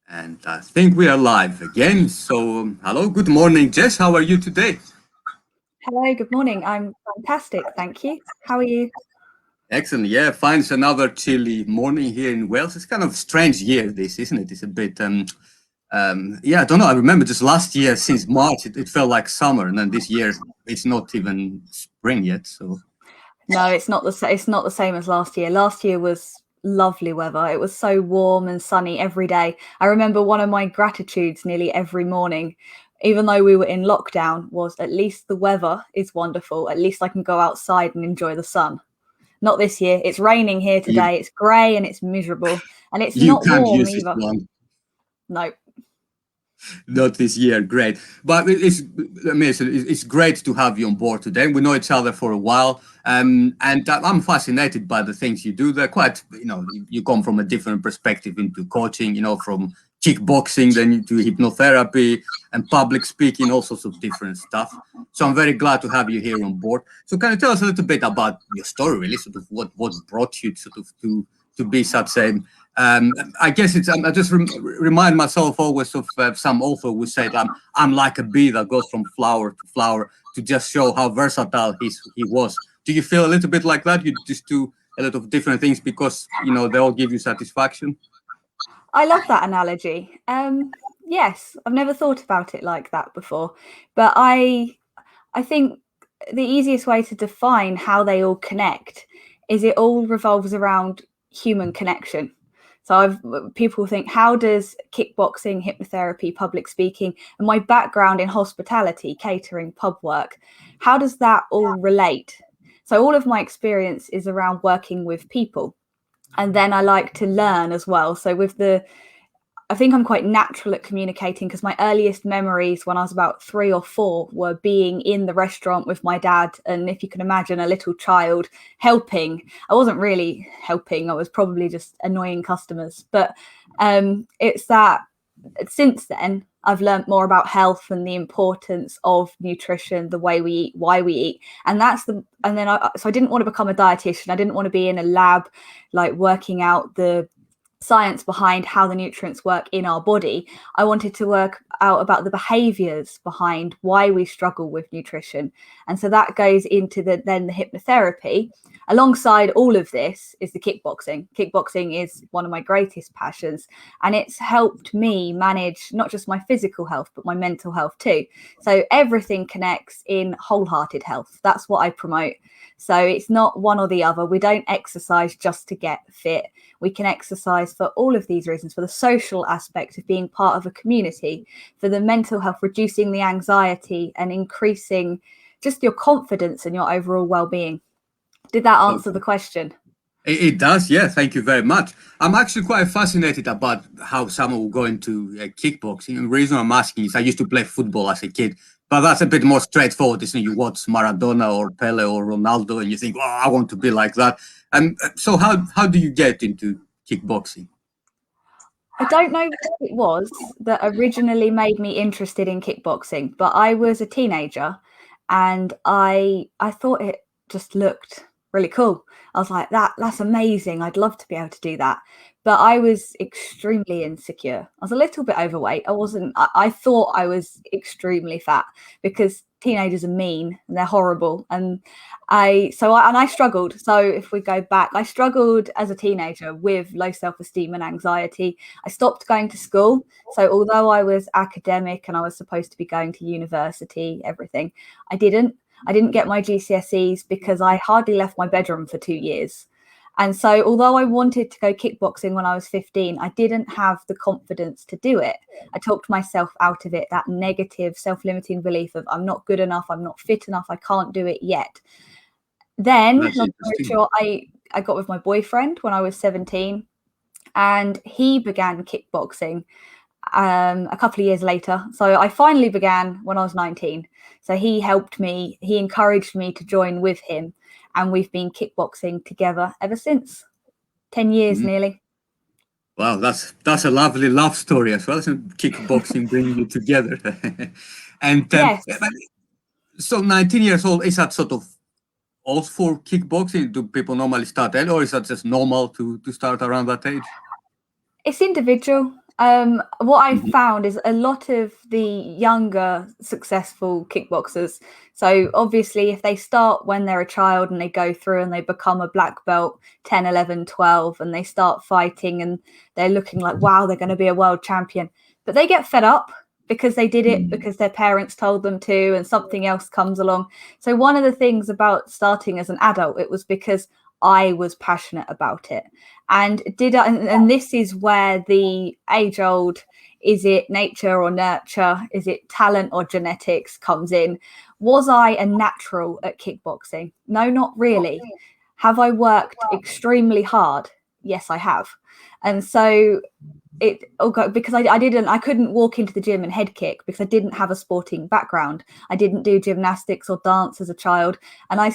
And I think we are live again. So, hello, good morning, Jess. How are you today? Hello, good morning. I'm fantastic, thank you. How are you? Excellent. Yeah, fine. It's another chilly morning here in Wales. It's kind of a strange year, this, isn't it? It's a bit, yeah, I don't know. I remember just last year, since March, it felt like summer, and then this year, it's not even spring yet. So, No, it's not the same as last year. Last year was lovely weather. It was so warm and sunny every day. I remember one of my gratitudes nearly every morning, even though we were in lockdown, was at least the weather is wonderful. At least I can go outside and enjoy the sun. Not this year. It's raining here you, today. It's grey and it's miserable, and it's you not can't warm use it either. long. No. Not this year, great. But it's great to have you on board today. We know each other for a while, and I'm fascinated by the things you do. They're quite, you come from a different perspective into coaching, from kickboxing, then to hypnotherapy and public speaking, all sorts of different stuff. So I'm very glad to have you here on board. So can you tell us a little bit about your story, really, sort of what brought you sort of to be such a I guess it's. I just remind myself always of some author who said, "I'm like a bee that goes from flower to flower," to just show how versatile he was. Do you feel a little bit like that? You just do a lot of different things because they all give you satisfaction. I love that analogy. Yes, I've never thought about it like that before, but I think the easiest way to define how they all connect is it all revolves around human connection. So people think, how does kickboxing, hypnotherapy, public speaking, and my background in hospitality, catering, pub work, how does that all relate? So all of my experience is around working with people. And then I like to learn as well. So I think I'm quite natural at communicating because my earliest memories when I was about 3 or 4 were being in the restaurant with my dad. And if you can imagine a little child helping, I wasn't really helping. I was probably just annoying customers. But it's that since then, I've learned more about health and the importance of nutrition, the way we eat, why we eat. And so I didn't want to become a dietitian. I didn't want to be in a lab, like working out the science behind how the nutrients work in our body. I wanted to work out about the behaviors behind why we struggle with nutrition. And so that goes into the hypnotherapy. Alongside all of this is the kickboxing. Kickboxing is one of my greatest passions, and it's helped me manage not just my physical health, but my mental health too. So everything connects in wholehearted health. That's what I promote. So it's not one or the other. We don't exercise just to get fit. We can exercise for all of these reasons, for the social aspect of being part of a community, for the mental health, reducing the anxiety and increasing just your confidence and your overall well-being. Did that answer the question? It does, yeah. Thank you very much. I'm actually quite fascinated about how someone will go into kickboxing. And the reason I'm asking is I used to play football as a kid, but that's a bit more straightforward. Isn't it? You watch Maradona or Pele or Ronaldo, and you think, "Oh, I want to be like that." And so, how do you get into kickboxing? I don't know what it was that originally made me interested in kickboxing, but I was a teenager and I thought it just looked really cool. I was like, that's amazing. I'd love to be able to do that. But I was extremely insecure. I was a little bit overweight. I thought I was extremely fat because teenagers are mean and they're horrible. And I struggled. So if we go back, I struggled as a teenager with low self-esteem and anxiety. I stopped going to school. So although I was academic and I was supposed to be going to university, everything, I didn't get my GCSEs because I hardly left my bedroom for 2 years. And so although I wanted to go kickboxing when I was 15, I didn't have the confidence to do it. I talked myself out of it, that negative self-limiting belief of I'm not good enough, I'm not fit enough, I can't do it yet. Then, long story short, I got with my boyfriend when I was 17 and he began kickboxing a couple of years later. So I finally began when I was 19. So he helped me, he encouraged me to join with him. And we've been kickboxing together ever since. 10 years nearly. Wow, that's a lovely love story as well. Isn't kickboxing bringing you together? And yes. So 19 years old, is that sort of old for kickboxing? Do people normally start early, or is that just normal to start around that age? It's individual. What I've found is a lot of the younger successful kickboxers. So obviously if they start when they're a child and they go through and they become a black belt 10, 11, 12, and they start fighting and they're looking like, wow, they're going to be a world champion, but they get fed up because they did it because their parents told them to, and something else comes along. So one of the things about starting as an adult, it was because I was passionate about it. And and this is where the age old, is it nature or nurture, is it talent or genetics, comes in. Was I a natural at kickboxing? No, not really. Have I worked extremely hard? Yes, I have. And so because I couldn't walk into the gym and head kick because I didn't have a sporting background. I didn't do gymnastics or dance as a child, and I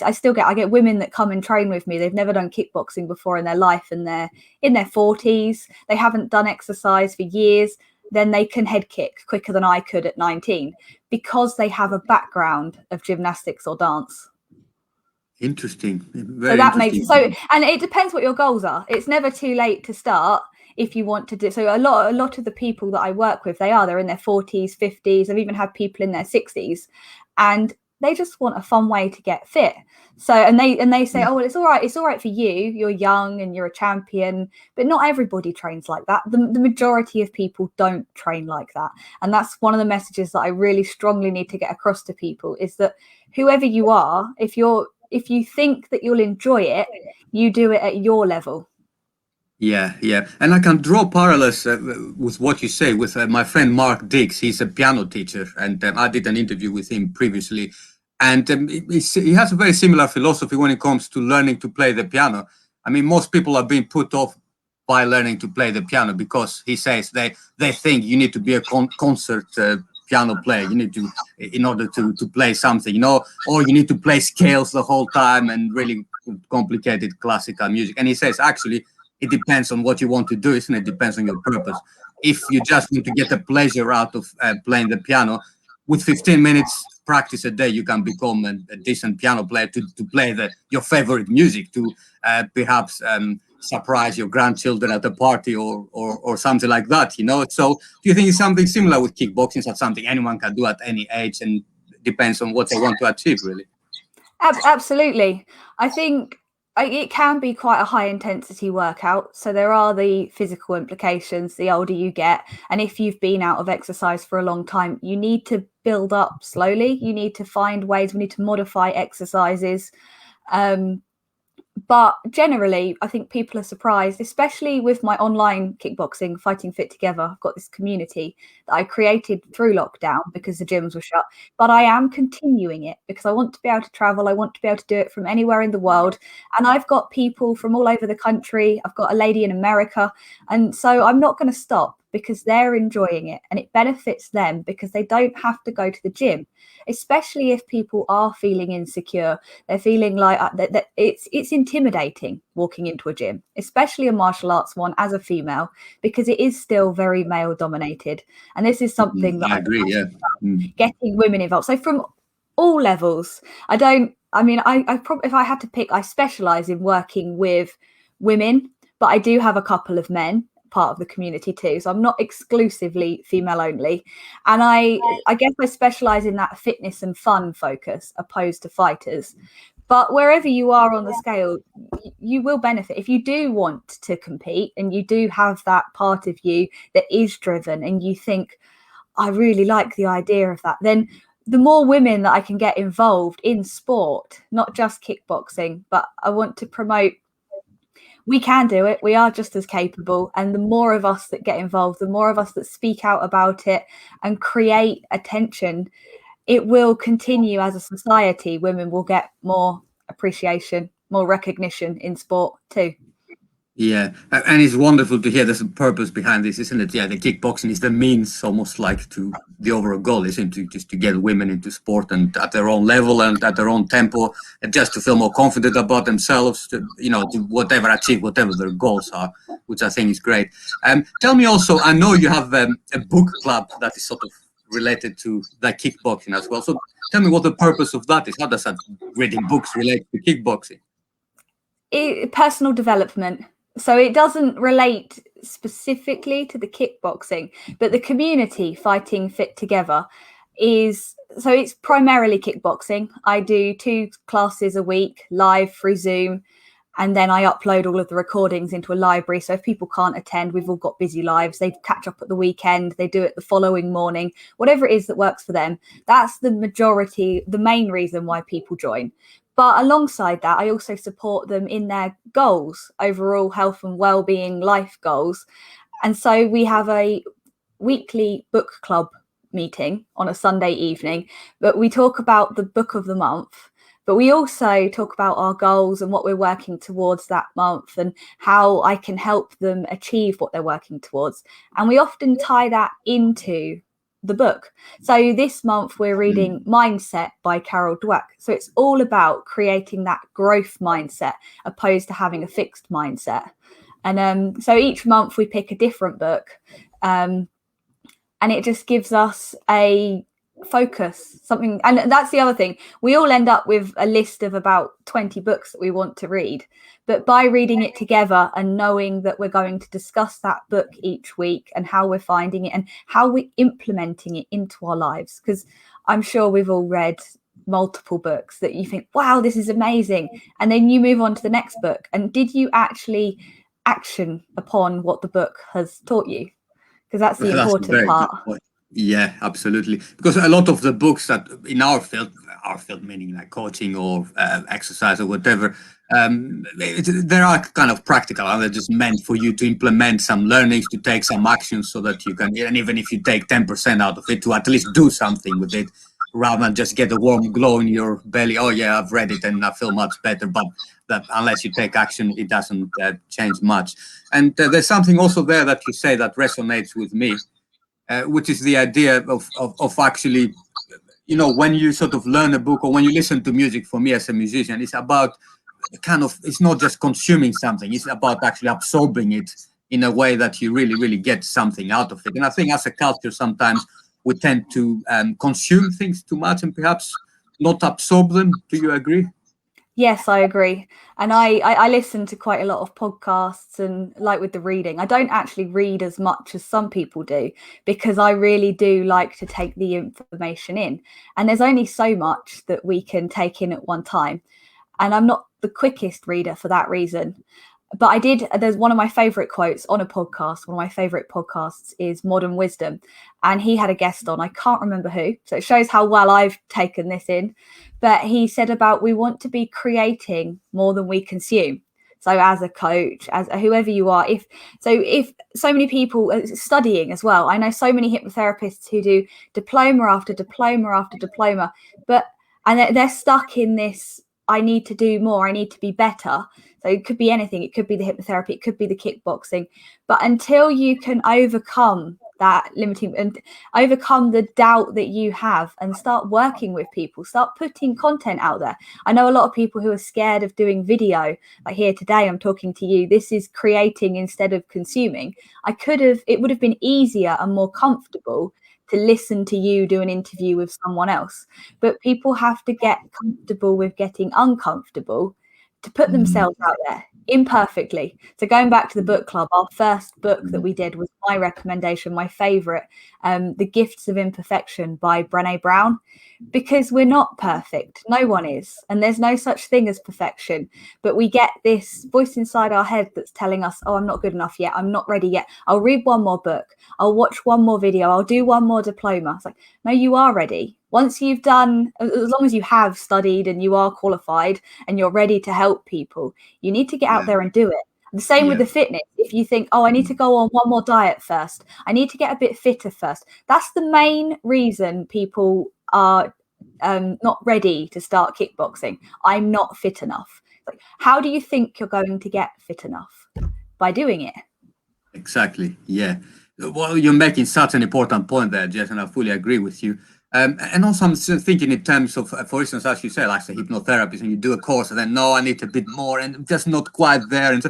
get women that come and train with me. They've never done kickboxing before in their life, and they're in their 40s. They haven't done exercise for years. Then they can head kick quicker than I could at 19 because they have a background of gymnastics or dance. Interesting. So that makes and it depends what your goals are. It's never too late to start if you want to do so. A lot of the people that I work with, they're in their 40s, 50s. I've even had people in their 60s, and they just want a fun way to get fit. So and they say, oh well, it's all right for you, you're young and you're a champion, but not everybody trains like that. The majority of people don't train like that, and that's one of the messages that I really strongly need to get across to people, is that whoever you are, if you think that you'll enjoy it, you do it at your level. Yeah, and I can draw parallels with what you say with my friend Mark Dix. He's a piano teacher, and I did an interview with him previously, and he has a very similar philosophy when it comes to learning to play the piano. I mean, most people are being put off by learning to play the piano because he says they think you need to be a concert piano player. You need to, in order to play something, or you need to play scales the whole time and really complicated classical music. And he says, actually, it depends on what you want to do, isn't it? It depends on your purpose. If you just want to get a pleasure out of playing the piano, with 15 minutes practice a day, you can become a decent piano player to play your favorite music, to perhaps surprise your grandchildren at a party or something like that, So do you think it's something similar with kickboxing? Is that something anyone can do at any age, and depends on what they want to achieve, really? Absolutely. I think it can be quite a high intensity workout. So there are the physical implications the older you get. And if you've been out of exercise for a long time, you need to build up slowly. You need to find ways. We need to modify exercises. But generally, I think people are surprised, especially with my online kickboxing, Fighting Fit Together. I've got this community that I created through lockdown because the gyms were shut. But I am continuing it because I want to be able to travel. I want to be able to do it from anywhere in the world. And I've got people from all over the country. I've got a lady in America. And so I'm not going to stop because they're enjoying it, and it benefits them because they don't have to go to the gym, especially if people are feeling insecure. They're feeling like that it's intimidating walking into a gym, especially a martial arts one as a female, because it is still very male dominated. And this is something that I agree. Yeah, getting women involved. So from all levels, I probably, if I had to pick, I specialize in working with women, but I do have a couple of men part of the community too, so I'm not exclusively female only, and I guess I specialize in that fitness and fun focus opposed to fighters. But wherever you are on the scale, you will benefit if you do want to compete and you do have that part of you that is driven and you think, I really like the idea of that. Then the more women that I can get involved in sport, not just kickboxing, but I want to promote, we can do it. We are just as capable. And the more of us that get involved, the more of us that speak out about it and create attention, it will continue as a society. Women will get more appreciation, more recognition in sport too. Yeah, and it's wonderful to hear there's a purpose behind this, isn't it? Yeah, the kickboxing is the means, almost like to the overall goal, isn't it? Just to get women into sport and at their own level and at their own tempo, and just to feel more confident about themselves, to to achieve whatever their goals are, which I think is great. Tell me also, I know you have a book club that is sort of related to the kickboxing as well. So tell me what the purpose of that is. How does that reading books relate to kickboxing? Personal development. So it doesn't relate specifically to the kickboxing, but the community Fighting Fit Together is, so it's primarily kickboxing. I do 2 classes a week live through Zoom, and then I upload all of the recordings into a library. So if people can't attend, we've all got busy lives, they catch up at the weekend, they do it the following morning, whatever it is that works for them. That's the main reason why people join. But alongside that, I also support them in their goals, overall health and well-being life goals. And so we have a weekly book club meeting on a Sunday evening, but we talk about the book of the month. But we also talk about our goals and what we're working towards that month and how I can help them achieve what they're working towards. And we often tie that into the book. So this month we're reading Mindset by Carol Dweck. So it's all about creating that growth mindset opposed to having a fixed mindset. And so each month we pick a different book, and it just gives us a focus, something. And that's the other thing, we all end up with a list of about 20 books that we want to read, but by reading it together and knowing that we're going to discuss that book each week and how we're finding it and how we're implementing it into our lives, because I'm sure we've all read multiple books that you think, wow, this is amazing, and then you move on to the next book, and did you actually action upon what the book has taught you? Because that's the important part. Yeah, absolutely. Because a lot of the books that in our field meaning like coaching or exercise or whatever, they are kind of practical, and they're just meant for you to implement some learnings, to take some actions so that you can, and even if you take 10% out of it, to at least do something with it, rather than just get a warm glow in your belly. Oh yeah, I've read it and I feel much better. But that unless you take action, it doesn't change much. And there's something also there that you say that resonates with me. Which is the idea of actually, you know, when you sort of learn a book or when you listen to music, for me as a musician, it's about it's not just consuming something, it's about actually absorbing it in a way that you really, really get something out of it. And I think as a culture, sometimes we tend to consume things too much and perhaps not absorb them. Do you agree? Yes, I agree. And I listen to quite a lot of podcasts, and like with the reading, I don't actually read as much as some people do, because I really do like to take the information in. And there's only so much that we can take in at one time. And I'm not the quickest reader for that reason. But there's one of my favorite quotes on a podcast. One of my favorite podcasts is Modern Wisdom. And he had a guest on, I can't remember who. So it shows how well I've taken this in. But he said about, we want to be creating more than we consume. So as a coach, as whoever you are, if so many people are studying as well. I know so many hypnotherapists who do diploma after diploma after diploma, and they're stuck in this, I need to do more, I need to be better. So it could be anything. It could be the hypnotherapy, it could be the kickboxing. But until you can overcome that limiting and overcome the doubt that you have and start working with people, start putting content out there. I know a lot of people who are scared of doing video. Like here today, I'm talking to you. This is creating instead of consuming. It would have been easier and more comfortable to listen to you do an interview with someone else. But people have to get comfortable with getting uncomfortable to put themselves out there imperfectly. So going back to the book club, our first book that we did was my recommendation, my favorite, The Gifts of Imperfection by Brene Brown, because we're not perfect. No one is. And there's no such thing as perfection. But we get this voice inside our head that's telling us, oh, I'm not good enough yet. I'm not ready yet. I'll read one more book. I'll watch one more video. I'll do one more diploma. It's like, no, you are ready. Once you've done, as long as you have studied and you are qualified and you're ready to help people, you need to get out there and do it. The same with the fitness. If you think, oh, I need to go on one more diet first, I need to get a bit fitter first. That's the main reason people are not ready to start kickboxing. I'm not fit enough. Like, how do you think you're going to get fit enough? By doing it. Exactly. Yeah. Well, you're making such an important point there, Jess, and I fully agree with you. And also I'm thinking in terms of, for instance, as you say, like the hypnotherapist, and you do a course and then, no, I need a bit more and just not quite there. And so,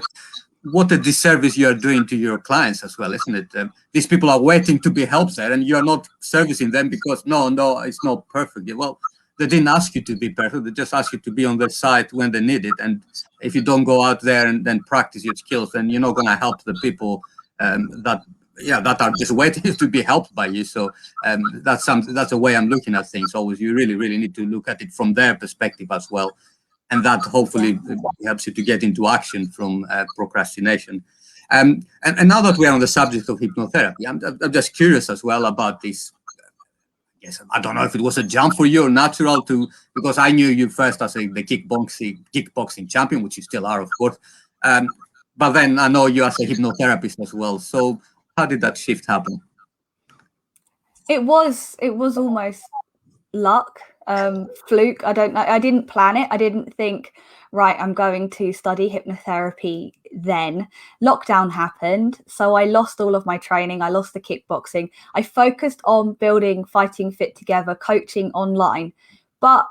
what a disservice you are doing to your clients as well, isn't it? These people are waiting to be helped there and you're not servicing them because, no, it's not perfect. Well, they didn't ask you to be perfect. They just asked you to be on their side when they need it. And if you don't go out there and then practice your skills, then you're not going to help the people that that are just waiting to be helped by you. So that's a way I'm looking at things. Always, you really need to look at it from their perspective as well, and that hopefully helps you to get into action from procrastination. And now that we're on the subject of hypnotherapy, I'm just curious as well about this. Yes, I don't know if it was a jump for you or natural to, because I knew you first as the kickboxing champion, which you still are, of course. But then I know you as a hypnotherapist as well. So how did that shift happen? It was almost luck, fluke. I don't know. I didn't plan it. I didn't think, right, I'm going to study hypnotherapy then. Lockdown happened. So I lost all of my training. I lost the kickboxing. I focused on building Fighting Fit Together, coaching online. But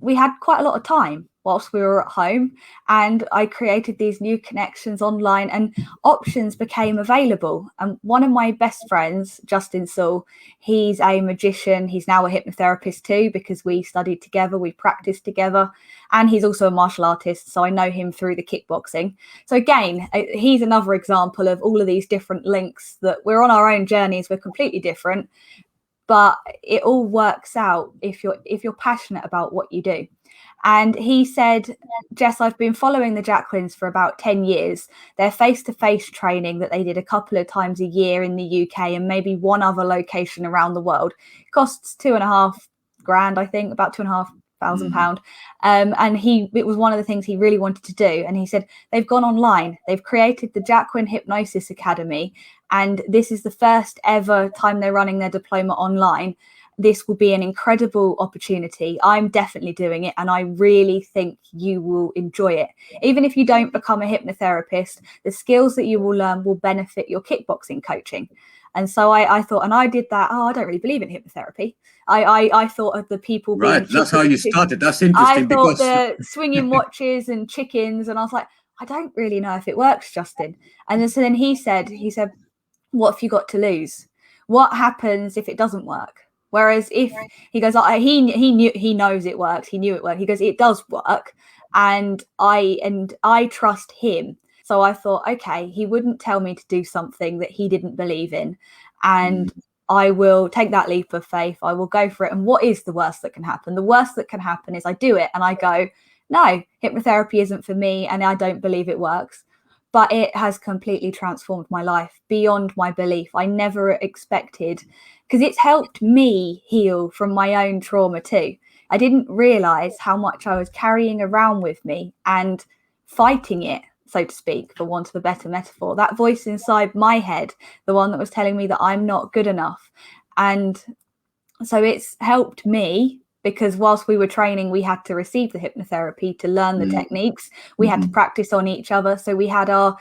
we had quite a lot of time whilst we were at home, and I created these new connections online and options became available. And one of my best friends, Justin Saul, he's a magician. He's now a hypnotherapist too, because we studied together, we practiced together, and he's also a martial artist. So I know him through the kickboxing. So again, he's another example of all of these different links that we're on our own journeys. We're completely different, but it all works out if you're passionate about what you do. And he said, Jess, I've been following the Jacquelines for about 10 years. Their face-to-face training that they did a couple of times a year in the UK and maybe one other location around the world costs $2,500, I think, about £2,500. And it was one of the things he really wanted to do. And he said, they've gone online. They've created the Jacqueline Hypnosis Academy. And this is the first ever time they're running their diploma online. This will be an incredible opportunity. I'm definitely doing it, and I really think you will enjoy it. Even if you don't become a hypnotherapist, the skills that you will learn will benefit your kickboxing coaching. And so I thought, and I did that. Oh, I don't really believe in hypnotherapy. I thought of the people being right. That's how you started. That's interesting. I thought the swinging watches and chickens, and I was like, I don't really know if it works, Justin. And so then he said, what have you got to lose? What happens if it doesn't work? Whereas if he goes, he knows it works. He knew it worked. He goes, it does work, and I trust him. So I thought, okay, he wouldn't tell me to do something that he didn't believe in, and I will take that leap of faith. I will go for it. And what is the worst that can happen? The worst that can happen is I do it and I go, no, hypnotherapy isn't for me, and I don't believe it works. But it has completely transformed my life beyond my belief. I never expected, because it's helped me heal from my own trauma too. I didn't realize how much I was carrying around with me and fighting it, so to speak, for want of a better metaphor. That voice inside my head, the one that was telling me that I'm not good enough. And so it's helped me, because whilst we were training, we had to receive the hypnotherapy to learn the techniques. We had to practice on each other. So we had our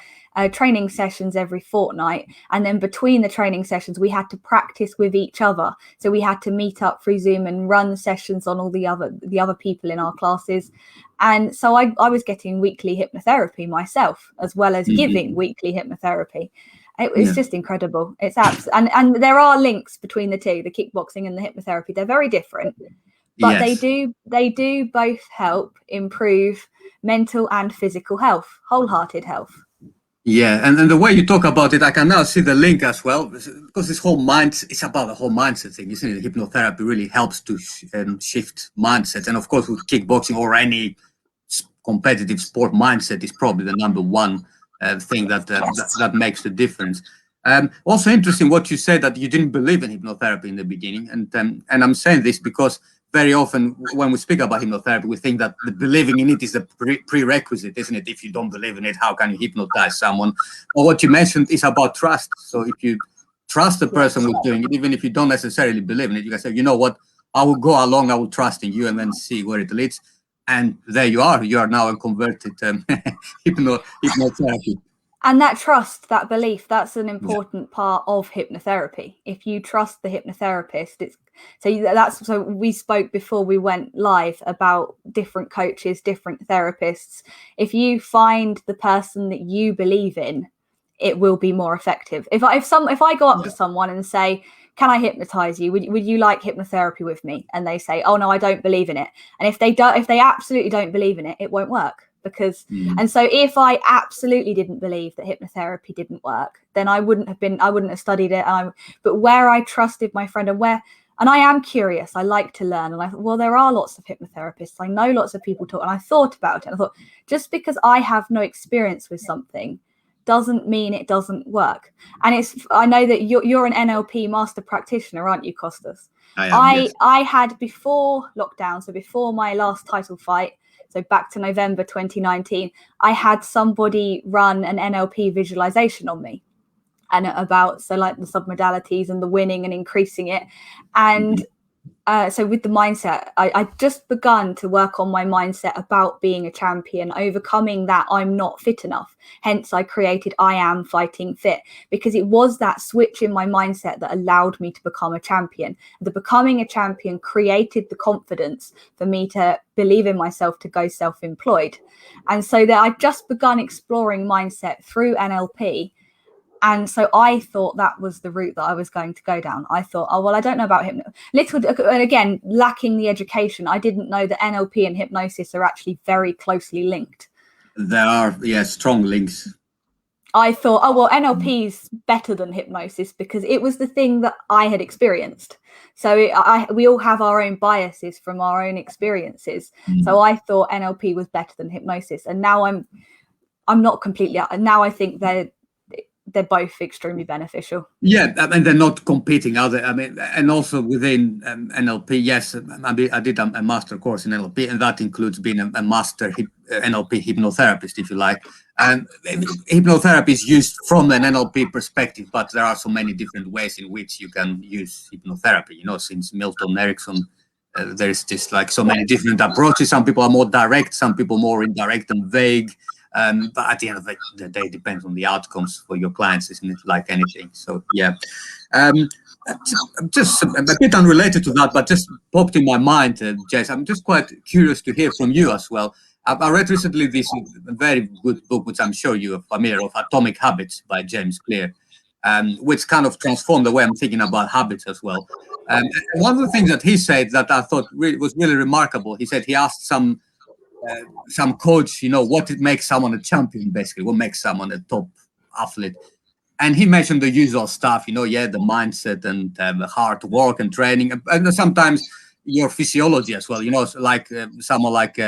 training sessions every fortnight. And then between the training sessions, we had to practice with each other. So we had to meet up through Zoom and run sessions on all the other people in our classes. And so I was getting weekly hypnotherapy myself, as well as giving weekly hypnotherapy. It's just incredible. It's and there are links between the two, the kickboxing and the hypnotherapy. They're very different. But they do both help improve mental and physical health, wholehearted health. Yeah, and the way you talk about it, I can now see the link as well, because this whole it's about the whole mindset thing, isn't it? Hypnotherapy really helps to shift mindsets. And of course, with kickboxing or any competitive sport, mindset is probably the number one thing that makes the difference. Also interesting what you said, that you didn't believe in hypnotherapy in the beginning. And I'm saying this because very often when we speak about hypnotherapy, we think that the believing in it is the prerequisite, isn't it? If you don't believe in it, how can you hypnotize someone? Or what you mentioned is about trust. So if you trust the person who's doing it, even if you don't necessarily believe in it, you can say, you know what, I will go along, I will trust in you, and then see where it leads. And there you are now a converted hypnotherapy. And that trust, that belief, that's an important part of hypnotherapy. If you trust the hypnotherapist, so we spoke before we went live about different coaches, different therapists. If you find the person that you believe in, it will be more effective. If I go up to someone and say, can I hypnotize you? Would you like hypnotherapy with me? And they say, oh no, I don't believe in it. And if they absolutely don't believe in it, it won't work. because and so if I absolutely didn't believe that hypnotherapy didn't work, then I wouldn't have studied it. But where I trusted my friend, and I am curious, I like to learn, and I thought, well, there are lots of hypnotherapists, I know lots of people talk, and I thought about it, and I thought, just because I have no experience with something doesn't mean it doesn't work. And I know that you're an NLP master practitioner, aren't you, Costas? I am, yes. I had, before lockdown, so before my last title fight, so back to November 2019, I had somebody run an NLP visualization on me, and about, so like the submodalities and the winning and increasing it. And so with the mindset, I just begun to work on my mindset about being a champion, overcoming that I'm not fit enough. Hence, I created I Am Fighting Fit, because it was that switch in my mindset that allowed me to become a champion. The becoming a champion created the confidence for me to believe in myself to go self-employed. And so that I'd just begun exploring mindset through NLP. And so I thought that was the route that I was going to go down. I thought, oh, well, I don't know about and again, lacking the education, I didn't know that NLP and hypnosis are actually very closely linked. There are, strong links. I thought, oh, well, NLP is better than hypnosis because it was the thing that I had experienced. So we all have our own biases from our own experiences. So I thought NLP was better than hypnosis. And now I'm not completely, now I think they're both extremely beneficial. Yeah, and they're not competing, are they? I mean, and also within NLP, yes, I did a master course in NLP, and that includes being a master NLP hypnotherapist, if you like. And hypnotherapy is used from an NLP perspective, but there are so many different ways in which you can use hypnotherapy. You know, since Milton Erickson, there's just like so many different approaches. Some people are more direct, some people more indirect and vague. But at the end of the day, it depends on the outcomes for your clients, isn't it? Like anything. So, yeah. Just a bit unrelated to that, but just popped in my mind, Jess. I'm just quite curious to hear from you as well. I read recently this very good book, which I'm sure you are familiar with, Atomic Habits by James Clear, which kind of transformed the way I'm thinking about habits as well. One of the things that he said that I thought was really remarkable, he said he asked some coach, what makes someone a champion, basically, what makes someone a top athlete. And he mentioned the usual stuff, the mindset and hard work and training, and sometimes your physiology as well, like someone like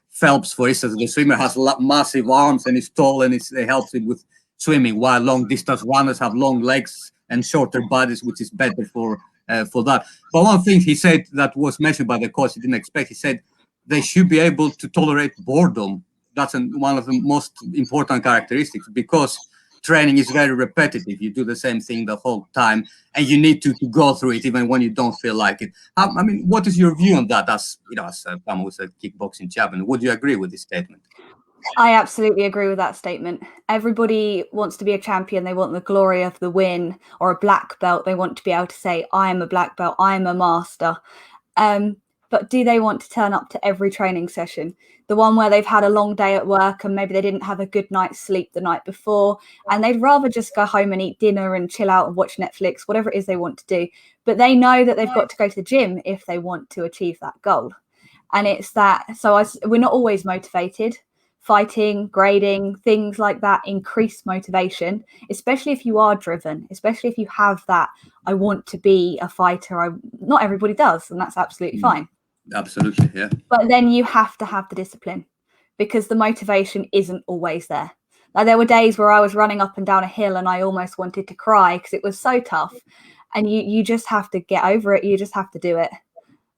Phelps, for instance, the swimmer has massive arms and is tall and it helps him with swimming, while long distance runners have long legs and shorter bodies, which is better for that. But one thing he said that was mentioned by the coach he didn't expect, he said, they should be able to tolerate boredom. That's one of the most important characteristics, because training is very repetitive. You do the same thing the whole time, and you need to go through it even when you don't feel like it. I mean, what is your view on that? As someone who's a kickboxing champion, would you agree with this statement? I absolutely agree with that statement. Everybody wants to be a champion. They want the glory of the win, or a black belt. They want to be able to say, I am a black belt, I am a master. But do they want to turn up to every training session? The one where they've had a long day at work and maybe they didn't have a good night's sleep the night before, and they'd rather just go home and eat dinner and chill out and watch Netflix, whatever it is they want to do. But they know that they've got to go to the gym if they want to achieve that goal. And it's that, so we're not always motivated. Fighting, grading, things like that increase motivation, especially if you are driven, especially if you have that, I want to be a fighter. Not everybody does, and that's absolutely fine. Absolutely, yeah. But then you have to have the discipline, because the motivation isn't always there. Like, there were days where I was running up and down a hill and I almost wanted to cry because it was so tough. And you just have to get over it. You just have to do it.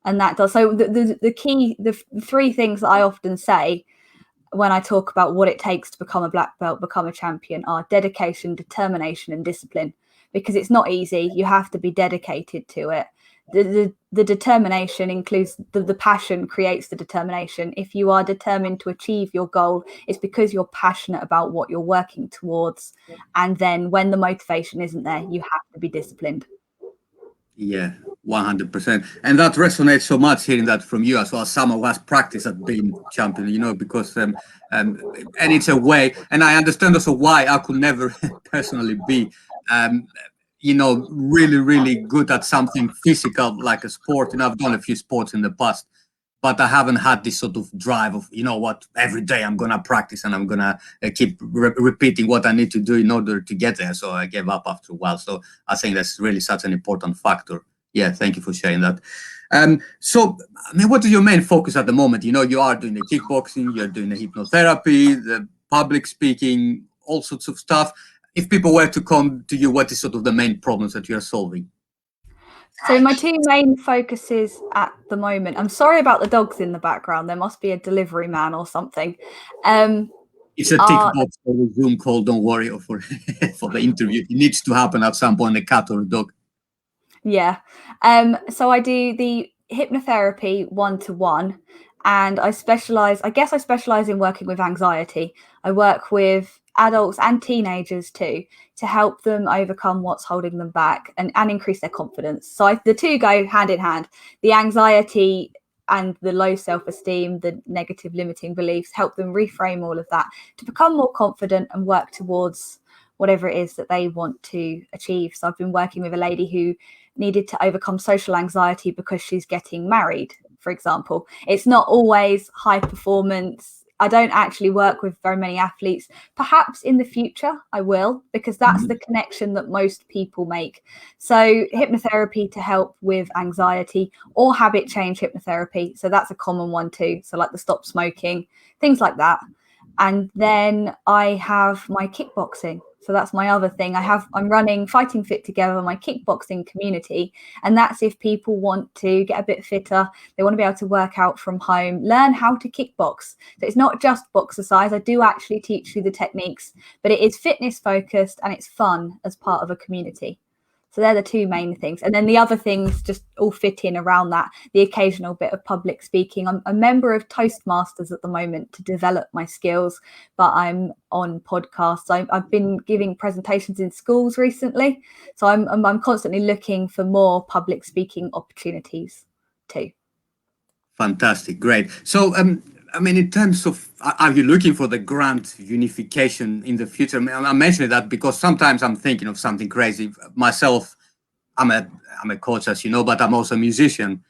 And that does. So the key, the three things that I often say when I talk about what it takes to become a black belt, become a champion, are dedication, determination, and discipline. Because it's not easy. You have to be dedicated to it. The determination includes the passion creates the determination. If you are determined to achieve your goal, it's because you're passionate about what you're working towards. And then when the motivation isn't there, you have to be disciplined. Yeah, 100%. And that resonates so much hearing that from you as well, as someone who has practiced at being champion, because and it's a way, and I understand also why I could never personally be really, really good at something physical like a sport. And I've done a few sports in the past, but I haven't had this sort of drive of, you know what, every day I'm going to practice and I'm going to keep repeating what I need to do in order to get there. So I gave up after a while. So I think that's really such an important factor. Yeah, thank you for sharing that. So, I mean, what is your main focus at the moment? You know, you are doing the kickboxing, you're doing the hypnotherapy, the public speaking, all sorts of stuff. If people were to come to you, what is sort of the main problems that you're solving? So my two main focuses at the moment. I'm sorry about the dogs in the background. There must be a delivery man or something. It's a tick box for the Zoom call. Don't worry for for the interview. It needs to happen at some point. A cat or a dog. Yeah. So I do the hypnotherapy 1-to-1, and I specialize in working with anxiety. I work with adults and teenagers too, to help them overcome what's holding them back and increase their confidence. So the two go hand in hand. The anxiety and the low self-esteem, the negative limiting beliefs, help them reframe all of that to become more confident and work towards whatever it is that they want to achieve. So I've been working with a lady who needed to overcome social anxiety because she's getting married, for example. It's not always high performance. I don't actually work with very many athletes. Perhaps in the future I will, because that's the connection that most people make. So hypnotherapy to help with anxiety, or habit change hypnotherapy. So that's a common one too. So like the stop smoking, things like that. And then I have my kickboxing. So that's my other thing. I'm running Fighting Fit Together, my kickboxing community. And that's if people want to get a bit fitter, they want to be able to work out from home, learn how to kickbox. So it's not just boxercise. I do actually teach you the techniques, but it is fitness focused and it's fun as part of a community. So they're the two main things. And then the other things just all fit in around that, the occasional bit of public speaking. I'm a member of Toastmasters at the moment to develop my skills, but I'm on podcasts. I've been giving presentations in schools recently. So I'm constantly looking for more public speaking opportunities too. Fantastic, great. So, I mean, in terms of, are you looking for the grand unification in the future? I mean, I'm mentioning that because sometimes I'm thinking of something crazy. Myself, I'm a coach, as you know, but I'm also a musician.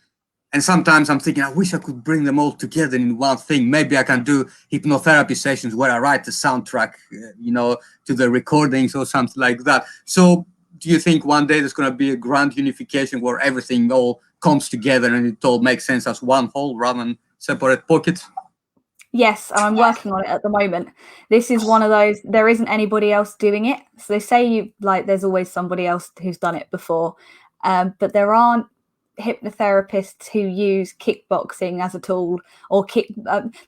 And sometimes I'm thinking, I wish I could bring them all together in one thing. Maybe I can do hypnotherapy sessions where I write the soundtrack, you know, to the recordings or something like that. So do you think one day there's going to be a grand unification where everything all comes together and it all makes sense as one whole rather than separate pockets? Yes, and I'm working on it at the moment. This is one of those, there isn't anybody else doing it. So they say there's always somebody else who's done it before, but there aren't hypnotherapists who use kickboxing as a tool, or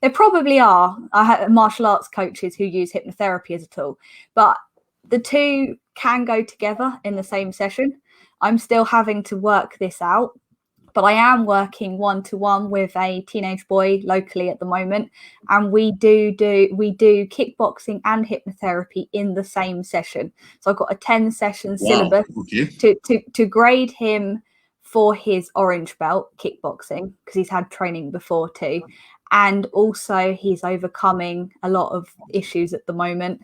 there probably are. I have martial arts coaches who use hypnotherapy as a tool, but the two can go together in the same session. I'm still having to work this out, but I am working 1-to-1 with a teenage boy locally at the moment, and we do kickboxing and hypnotherapy in the same session. So I've got a 10-session syllabus to grade him for his orange belt kickboxing, because he's had training before too, and also he's overcoming a lot of issues at the moment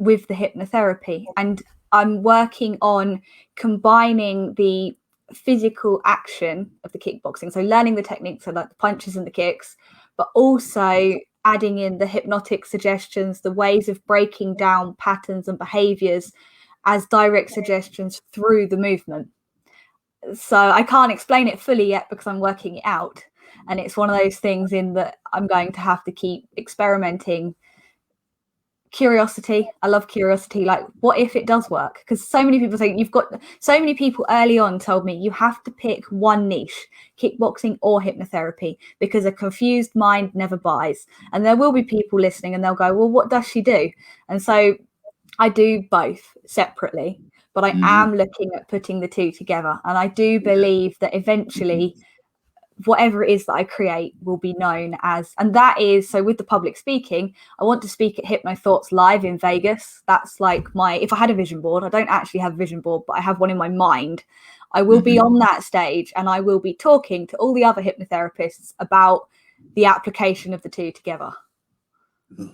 with the hypnotherapy. And I'm working on combining the physical action of the kickboxing, so learning the techniques, so like the punches and the kicks, but also adding in the hypnotic suggestions, the ways of breaking down patterns and behaviors as direct suggestions through the movement. So I can't explain it fully yet because I'm working it out, and it's one of those things in that I'm going to have to keep experimenting. Curiosity, I love curiosity. Like, what if it does work? Because so many people say, so many people early on told me you have to pick one niche, kickboxing or hypnotherapy, because a confused mind never buys. And there will be people listening and they'll go, well, what does she do? And so I do both separately, but I am looking at putting the two together. And I do believe that eventually whatever it is that I create will be known as, and that is, so with the public speaking, I want to speak at Hypno Thoughts Live in Vegas. That's like if I had a vision board, I don't actually have a vision board, but I have one in my mind. I will be on that stage and I will be talking to all the other hypnotherapists about the application of the two together.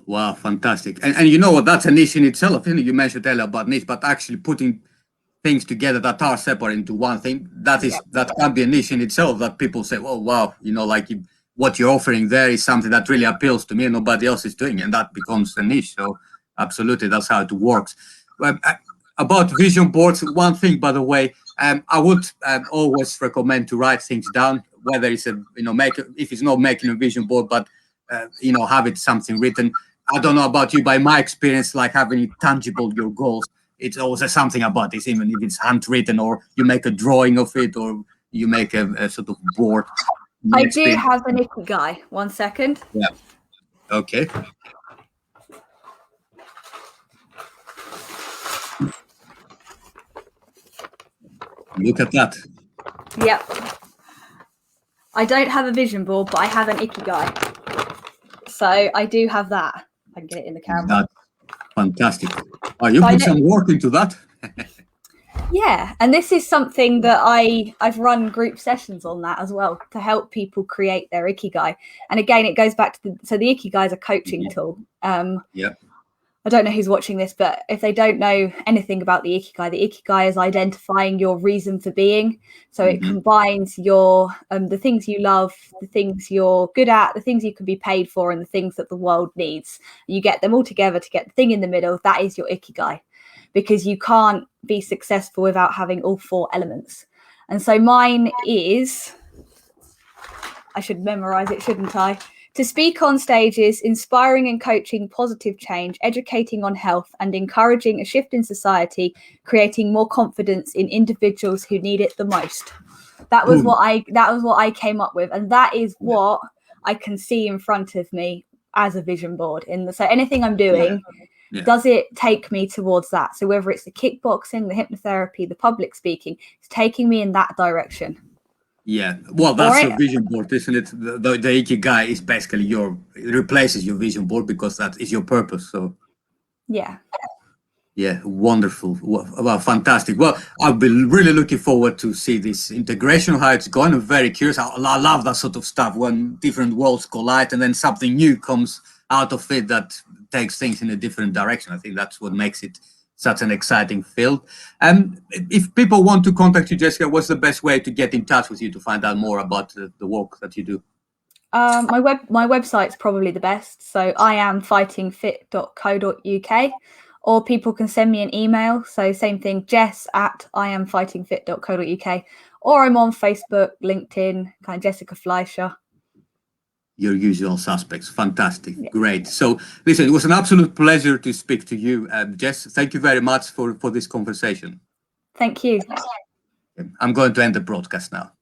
Wow, fantastic. And you know what, that's a niche in itself. You mentioned earlier about niche, but actually putting things together that are separate into one thing, that can be a niche in itself, that people say, oh wow, you know, like what you're offering there is something that really appeals to me and nobody else is doing, and that becomes a niche. So absolutely, that's how it works. About vision boards, one thing, by the way, I would always recommend to write things down, whether it's if it's not making a vision board, but have it something written. I don't know about you, by my experience, like having it tangible, your goals, it's always something about this, even if it's handwritten or you make a drawing of it or you make a sort of board. I do have an Ikigai. 1 second. Yeah. Okay. Look at that. Yep. I don't have a vision board, but I have an Ikigai. So I do have that. I can get it in the camera. That's fantastic. Oh, you put some work into that. Yeah, and this is something that I've run group sessions on that as well to help people create their Ikigai. And again, it goes back to the Ikigai is a coaching tool. Yeah. I don't know who's watching this, but if they don't know anything about the Ikigai is identifying your reason for being. So it combines your the things you love, the things you're good at, the things you can be paid for, and the things that the world needs. You get them all together to get the thing in the middle. That is your Ikigai, because you can't be successful without having all 4 elements. And so mine is, I should memorize it, shouldn't I? To speak on stages, inspiring and coaching positive change, educating on health, and encouraging a shift in society, creating more confidence in individuals who need it the most. That was what I came up with, and that is what I can see in front of me as a vision board. So anything I'm doing, does it take me towards that? So whether it's the kickboxing, the hypnotherapy, the public speaking, it's taking me in that direction. Yeah, well, that's your vision board, isn't it? The Ikigai is basically it replaces your vision board because that is your purpose. So yeah, wonderful. Well, fantastic. Well, I've been really looking forward to see this integration, how it's going. I'm very curious. I love that sort of stuff when different worlds collide and then something new comes out of it that takes things in a different direction. I think that's what makes it such an exciting field. If people want to contact you, Jessica, what's the best way to get in touch with you to find out more about the work that you do? My website's probably the best. So iamfightingfit.co.uk, or people can send me an email. So same thing, jess@iamfightingfit.co.uk, or I'm on Facebook, LinkedIn, kind of Jessica Fleischer. Your usual suspects. Fantastic. Yeah. Great. So listen, it was an absolute pleasure to speak to you, Jess. Thank you very much for this conversation. Thank you. I'm going to end the broadcast now.